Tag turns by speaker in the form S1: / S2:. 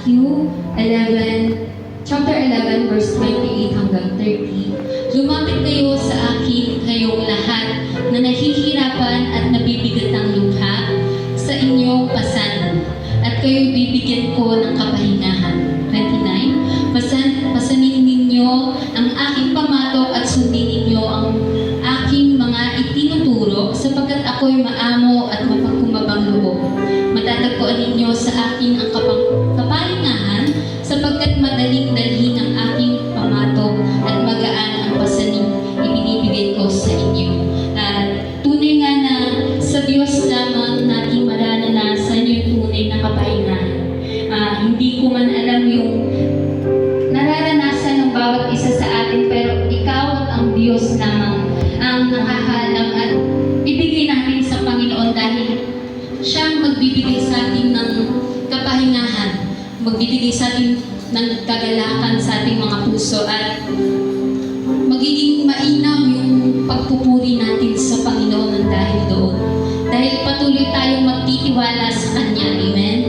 S1: Matthew 11, chapter 11, verse 28 hanggang 30. Lumapit kayo sa akin, kayong lahat na nahihirapan at nabibigatang lukha sa inyong pasan, at kayo'y bibigyan ko ng kapahingahan. 29. Pasanin ninyo ang aking pamatok at sundin ninyo ang aking mga itinuturo, sapagkat ako'y maamo at mapagkumabang loob. Matatagpuan ninyo sa akin ang kapahingahan, sapagkat madaling dalhin ang aking pamatok at magaan ang pasaning ibinibigay ko sa inyo. At tunay nga na sa Diyos lamang natin mararanasan yung tunay na kapahingahan. Hindi ko man alam yung nararanasan ng bawat isa sa atin, pero ikaw at ang Diyos lamang ang nakahalang at ibigay natin sa Panginoon, dahil siyang magbibigay sa atin ng kapahingahan, magbibigay sa atin ng kagalakan sa ating mga puso, at magiging mainam yung pagpupuri natin sa Panginoon dahil doon. Dahil patuloy tayong magtitiwala sa Kanya. Amen?